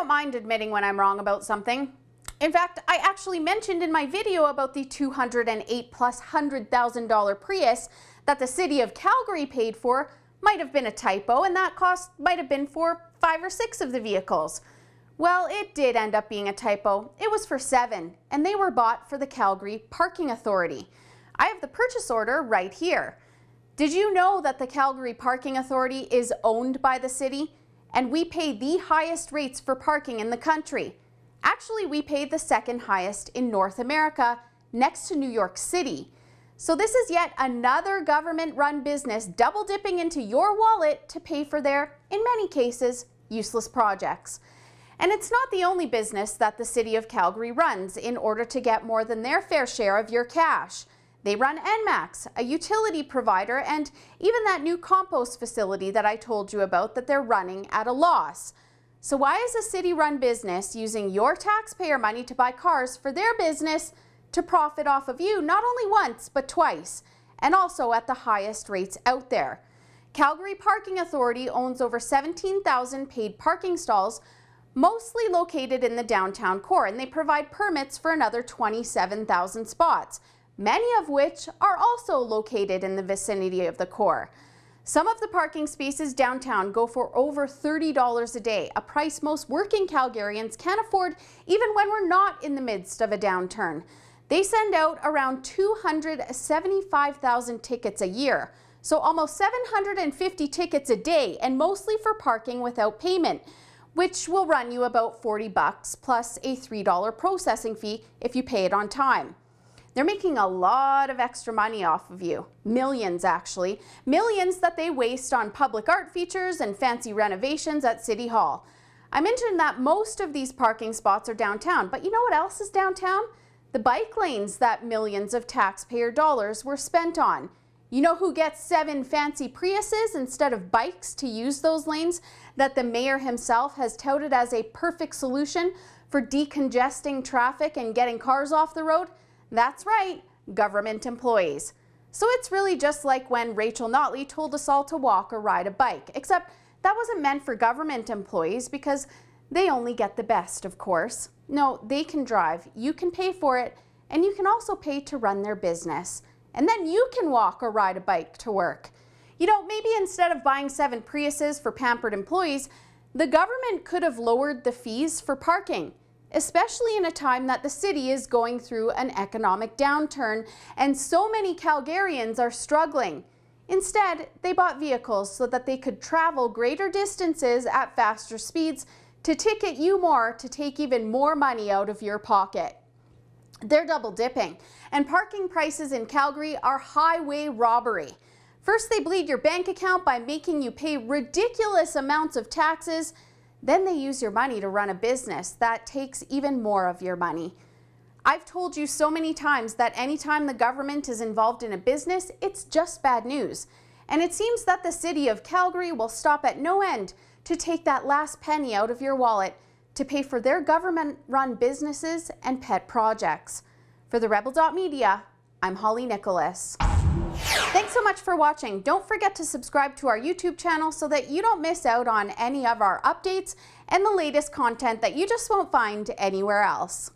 don't mind admitting when I'm wrong about something. In fact, I actually mentioned in my video about the $208 plus $100,000 Prius that the city of Calgary paid for might have been a typo, and that cost might have been for 5 or 6 of the vehicles. Well, it did end up being a typo. It was for 7, and they were bought for the Calgary Parking Authority. I have the purchase order right here. Did you know that the Calgary Parking Authority is owned by the city? And we pay the highest rates for parking in the country. Actually, we pay the 2nd highest in North America, next to New York City. So this is yet another government-run business double dipping into your wallet to pay for their, in many cases, useless projects. And it's not the only business that the city of Calgary runs in order to get more than their fair share of your cash. They run NMAX, a utility provider, and even that new compost facility that I told you about that they're running at a loss. So why is a city-run business using your taxpayer money to buy cars for their business to profit off of you not only once, but twice, and also at the highest rates out there? Calgary Parking Authority owns over 17,000 paid parking stalls, mostly located in the downtown core, and they provide permits for another 27,000 spots, many of which are also located in the vicinity of the core. Some of the parking spaces downtown go for over $30 a day, a price most working Calgarians can't afford even when we're not in the midst of a downturn. They send out around 275,000 tickets a year, so almost 750 tickets a day, and mostly for parking without payment, which will run you about $40 plus a $3 processing fee if you pay it on time. They're making a lot of extra money off of you. Millions, actually. Millions that they waste on public art features and fancy renovations at City Hall. I mentioned that most of these parking spots are downtown, but you know what else is downtown? The bike lanes that millions of taxpayer dollars were spent on. You know who gets 7 fancy Priuses instead of bikes to use those lanes that the mayor himself has touted as a perfect solution for decongesting traffic and getting cars off the road? That's right, government employees. So it's really just like when Rachel Notley told us all to walk or ride a bike, except that wasn't meant for government employees because they only get the best, of course. No, they can drive, you can pay for it, and you can also pay to run their business. And then you can walk or ride a bike to work. You know, maybe instead of buying 7 Priuses for pampered employees, the government could have lowered the fees for parking, especially in a time that the city is going through an economic downturn and so many Calgarians are struggling. Instead, they bought vehicles so that they could travel greater distances at faster speeds to ticket you more to take even more money out of your pocket. They're double dipping, and parking prices in Calgary are highway robbery. First, they bleed your bank account by making you pay ridiculous amounts of taxes. Then they use your money to run a business that takes even more of your money. I've told you so many times that anytime the government is involved in a business, it's just bad news. And it seems that the city of Calgary will stop at no end to take that last penny out of your wallet to pay for their government-run businesses and pet projects. For the Rebel.media, I'm Holly Nicholas. Thanks so much for watching. Don't forget to subscribe to our YouTube channel so that you don't miss out on any of our updates and the latest content that you just won't find anywhere else.